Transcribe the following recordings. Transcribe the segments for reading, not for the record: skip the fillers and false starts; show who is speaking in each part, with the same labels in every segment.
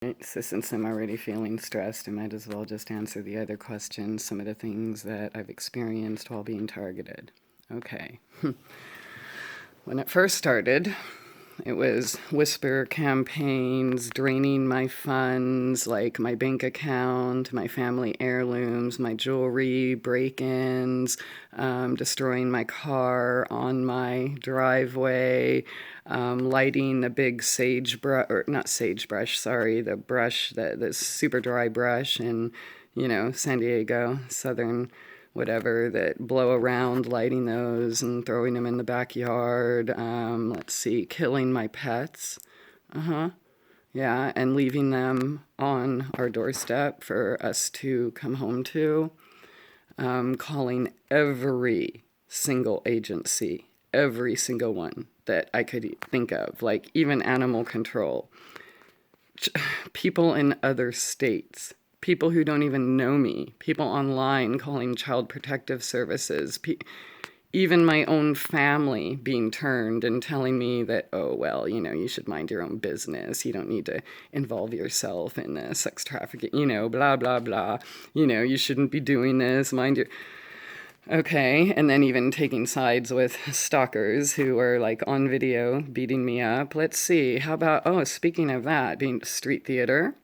Speaker 1: Right, so since I'm already feeling stressed, I might as well just answer the other questions, some of the things that I've experienced while being targeted. Okay. When it first started, it was whisper campaigns, draining my funds, like my bank account, my family heirlooms, my jewelry, break-ins, destroying my car on my driveway, lighting a big sagebrush, or not sagebrush, sorry, the brush, the super dry brush in, San Diego, southern whatever, that blow around, lighting those and throwing them in the backyard. Let's see, killing my pets. Yeah, and leaving them on our doorstep for us to come home to. Calling every single agency, every single one that I could think of, like even animal control, people in other states, people who don't even know me, people online calling child protective services, even my own family being turned and telling me that, oh, well, you should mind your own business. You don't need to involve yourself in sex trafficking, blah, blah, blah. You shouldn't be doing this, mind your... Okay, and then even taking sides with stalkers who are like on video beating me up. Let's see, how about, oh, speaking of that, being street theater,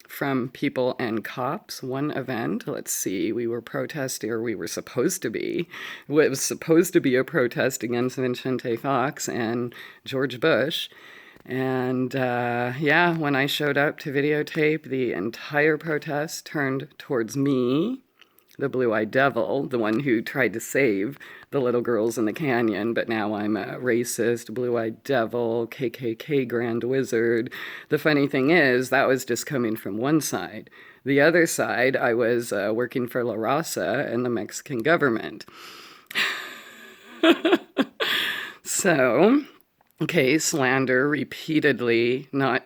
Speaker 1: from people and cops, one event, let's see, we were protesting, or we were supposed to be, it was supposed to be a protest against Vicente Fox and George Bush. And yeah, when I showed up to videotape, the entire protest turned towards me, the blue-eyed devil, the one who tried to save the little girls in the canyon, but now I'm a racist, blue-eyed devil, KKK grand wizard. The funny thing is, that was just coming from one side. The other side, I was working for La Raza and the Mexican government. So, okay, slander repeatedly, not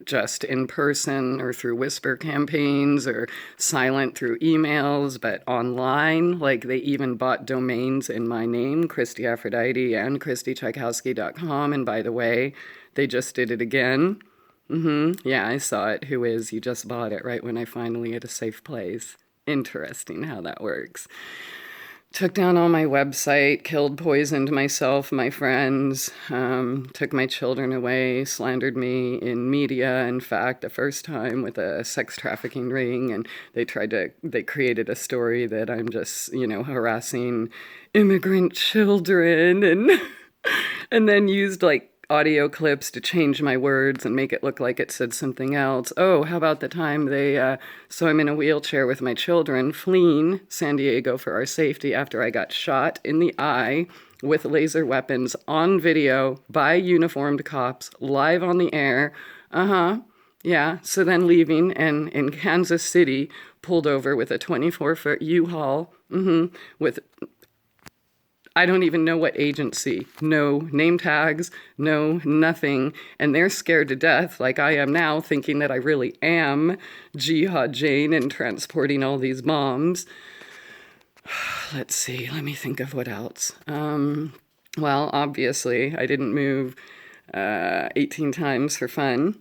Speaker 1: just in person or through whisper campaigns or silent through emails, but online. Like they even bought domains in my name, Christie Aphrodite and ChristieTchaikovsky.com. And by the way, they just did it again. Yeah, I saw it. Who is? You just bought it right when I finally had a safe place. Interesting how that works. Took down all my website, killed, poisoned myself, my friends, took my children away, slandered me in media. In fact, the first time with a sex trafficking ring, and they created a story that I'm just, harassing immigrant children, and and then used like audio clips to change my words and make it look like it said something else. Oh, how about the time so I'm in a wheelchair with my children fleeing San Diego for our safety after I got shot in the eye with laser weapons on video by uniformed cops live on the air. Yeah, so then leaving and in Kansas City pulled over with a 24-foot U-Haul with I don't even know what agency, no name tags, no nothing, and they're scared to death like I am now, thinking that I really am Jihad Jane and transporting all these bombs. Let's see, let me think of what else. Well, obviously, I didn't move 18 times for fun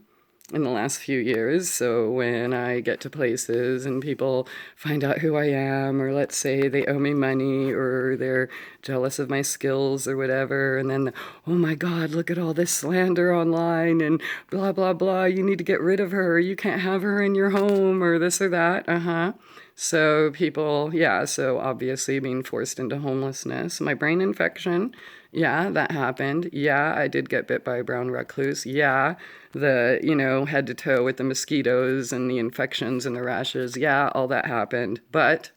Speaker 1: in the last few years. So when I get to places and people find out who I am, or let's say they owe me money or they're jealous of my skills or whatever, and then, oh my God, look at all this slander online and blah, blah, blah. You need to get rid of her. You can't have her in your home or this or that. So people, yeah, so obviously being forced into homelessness. My brain infection, yeah, that happened. Yeah, I did get bit by a brown recluse. Yeah, head to toe with the mosquitoes and the infections and the rashes. Yeah, all that happened. But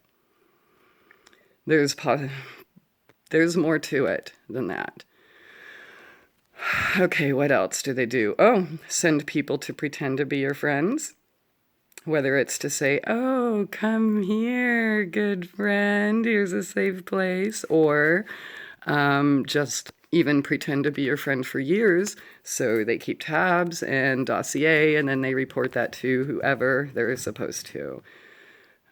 Speaker 1: there's more to it than that. Okay, what else do they do? Oh, send people to pretend to be your friends. Whether it's to say, oh, come here, good friend, here's a safe place, or just even pretend to be your friend for years. So they keep tabs and dossier, and then they report that to whoever they're supposed to.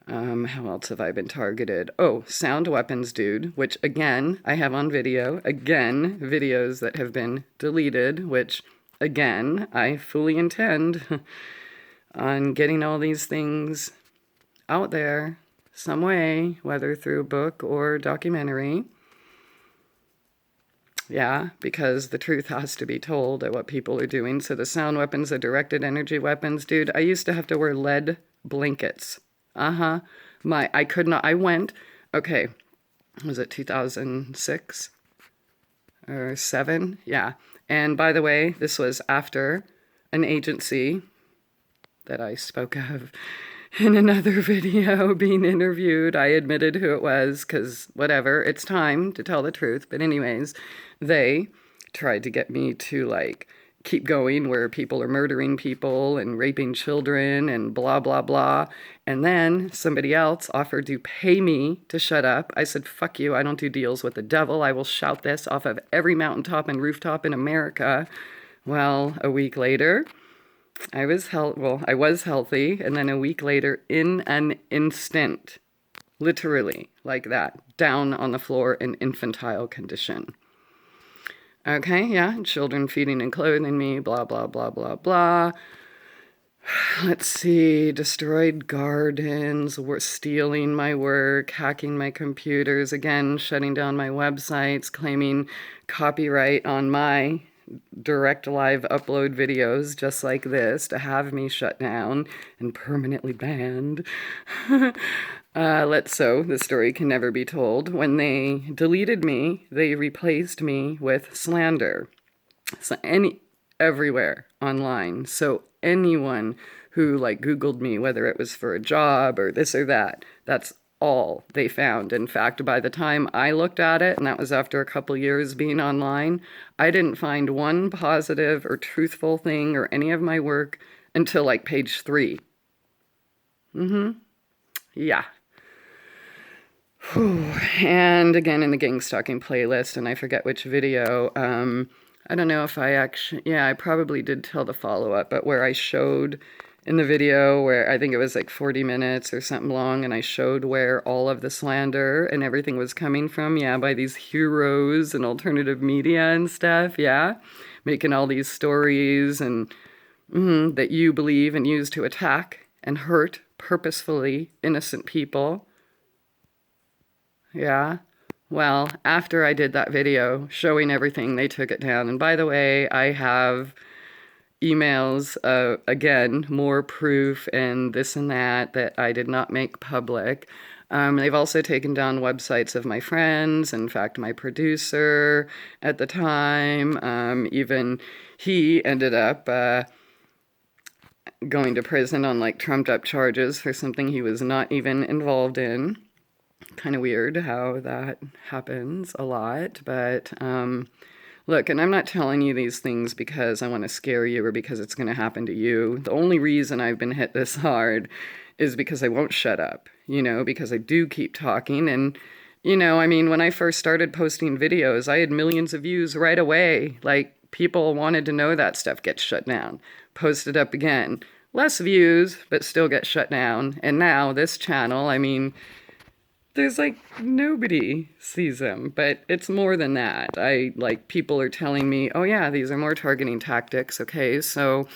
Speaker 1: How else have I been targeted? Oh, sound weapons dude, which again, I have on video. Again, videos that have been deleted, which again, I fully intend on getting all these things out there some way, whether through book or documentary. Yeah, because the truth has to be told at what people are doing. So the sound weapons, the directed energy weapons, dude, I used to have to wear lead blankets. Uh-huh. I could not, I went, okay, was it 2006 or 7? Yeah. And by the way, this was after an agency that I spoke of in another video being interviewed. I admitted who it was because whatever, it's time to tell the truth. But anyways, they tried to get me to like keep going where people are murdering people and raping children and blah, blah, blah. And then somebody else offered to pay me to shut up. I said, fuck you. I don't do deals with the devil. I will shout this off of every mountaintop and rooftop in America. Well, a week later, I was healthy, and then a week later, in an instant, literally like that, down on the floor in infantile condition. Okay, yeah, children feeding and clothing me, blah, blah, blah, blah, blah. Let's see, destroyed gardens, were stealing my work, hacking my computers, again, shutting down my websites, claiming copyright on my direct live upload videos just like this to have me shut down and permanently banned. So the story can never be told. When they deleted me, they replaced me with slander. So everywhere online. So anyone who like Googled me, whether it was for a job or this or that, that's all they found. In fact, by the time I looked at it, and that was after a couple years being online, I didn't find one positive or truthful thing or any of my work until like page 3. Yeah. Whew. And again, in the gang stalking playlist, and I forget which video, I don't know if I actually, yeah, I probably did tell the follow-up, but where I showed in the video where I think it was like 40 minutes or something long, and I showed where all of the slander and everything was coming from, yeah, by these heroes and alternative media and stuff, yeah, making all these stories and that you believe and use to attack and hurt purposefully innocent people. Yeah. Well, after I did that video showing everything, they took it down. And by the way, I have emails, again, more proof and this and that I did not make public. They've also taken down websites of my friends. In fact, my producer at the time, even he ended up going to prison on like trumped up charges for something he was not even involved in. Kind of weird how that happens a lot, but look, and I'm not telling you these things because I want to scare you or because it's going to happen to you. The only reason I've been hit this hard is because I won't shut up, because I do keep talking. And, I mean, when I first started posting videos, I had millions of views right away. Like, people wanted to know that stuff gets shut down. Post it up again. Less views, but still get shut down. And now this channel, I mean, there's like nobody sees them, but it's more than that. People are telling me, oh yeah, these are more targeting tactics. Okay, so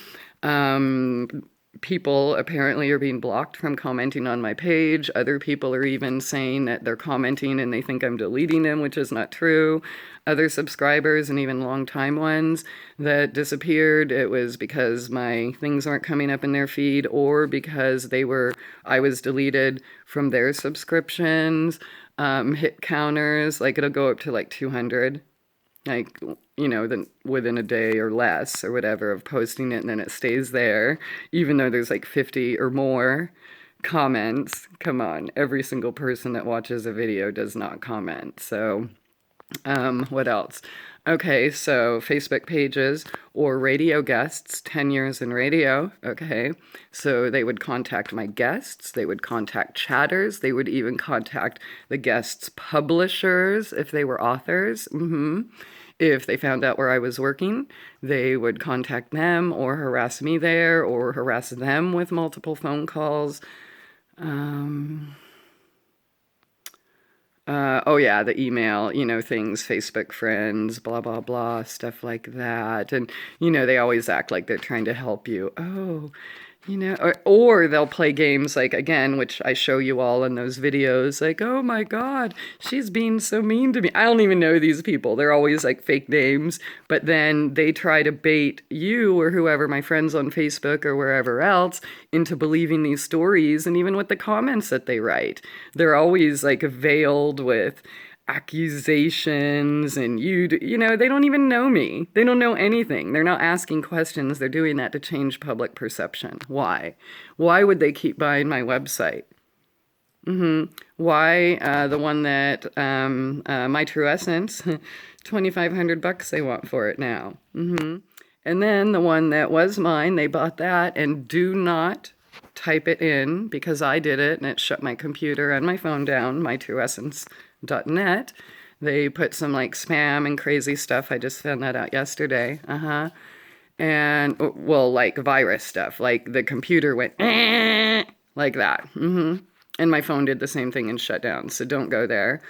Speaker 1: people apparently are being blocked from commenting on my page. Other people are even saying that they're commenting and they think I'm deleting them, which is not true. Other subscribers and even long-time ones that disappeared, it was because my things aren't coming up in their feed or because I was deleted from their subscriptions. Hit counters, like it'll go up to like 200. Like, then within a day or less or whatever of posting it, and then it stays there, even though there's like 50 or more comments. Come on, every single person that watches a video does not comment. So, what else? Okay, so Facebook pages or radio guests, 10 years in radio, okay? So they would contact my guests, they would contact chatters, they would even contact the guests' publishers if they were authors. If they found out where I was working, they would contact them or harass me there or harass them with multiple phone calls. Oh yeah, the email, things, Facebook friends, blah, blah, blah, stuff like that. And, they always act like they're trying to help you. Oh, You know, or they'll play games like, again, which I show you all in those videos, like, oh my God, she's being so mean to me. I don't even know these people. They're always like fake names, but then they try to bait you or whoever, my friends on Facebook or wherever else, into believing these stories. And even with the comments that they write, they're always like veiled with accusations and you know, they don't even know me. They don't know anything. They're not asking questions. They're doing that to change public perception. Why would they keep buying my website? Why the one that my True Essence, 2,500 bucks they want for it now. And then the one that was mine, they bought that, and do not type it in because I did it and it shut my computer and my phone down, mytrueessence.net. They put some like spam and crazy stuff. I just found that out yesterday. And well, like virus stuff, like the computer went like that. And my phone did the same thing and shut down. So don't go there.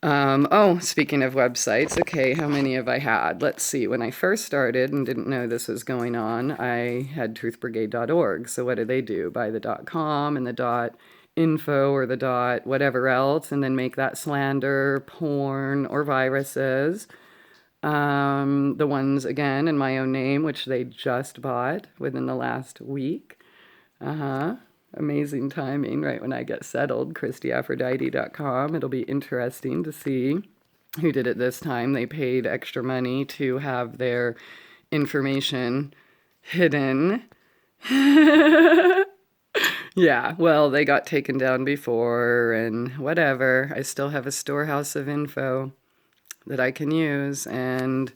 Speaker 1: Oh, speaking of websites, okay, how many have I had? Let's see. When I first started and didn't know this was going on, I had truthbrigade.org. So what do they do? Buy the .com and the .info or the whatever else, and then make that slander, porn, or viruses. The ones, again, in my own name, which they just bought within the last week. Amazing timing, right when I get settled. ChristieAphrodite.com. It'll be interesting to see who did it this time. They paid extra money to have their information hidden. Yeah, well, they got taken down before and whatever. I still have a storehouse of info that I can use. And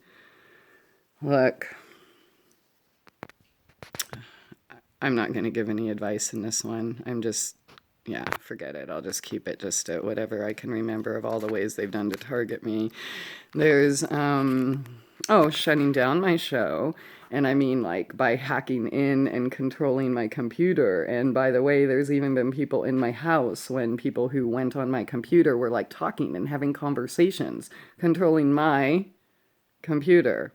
Speaker 1: look, I'm not going to give any advice in this one. I'm just, yeah, forget it. I'll just keep it just at whatever I can remember of all the ways they've done to target me. There's, shutting down my show. And I mean, like, by hacking in and controlling my computer. And by the way, there's even been people in my house when people who went on my computer were, like, talking and having conversations, controlling my computer.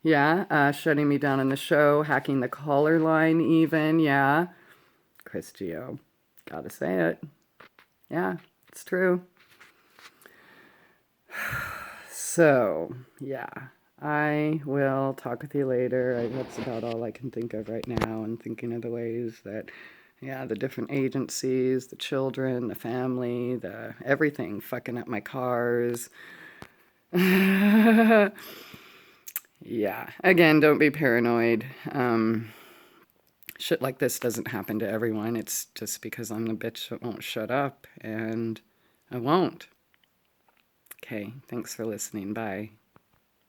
Speaker 1: Yeah, shutting me down in the show, hacking the caller line even, yeah. Christie, gotta say it. Yeah, it's true. So, yeah, I will talk with you later. That's about all I can think of right now, and thinking of the ways that, yeah, the different agencies, the children, the family, the everything fucking up my cars. Yeah, again, don't be paranoid. Shit like this doesn't happen to everyone. It's just because I'm the bitch that won't shut up, and I won't. Okay, thanks for listening. Bye.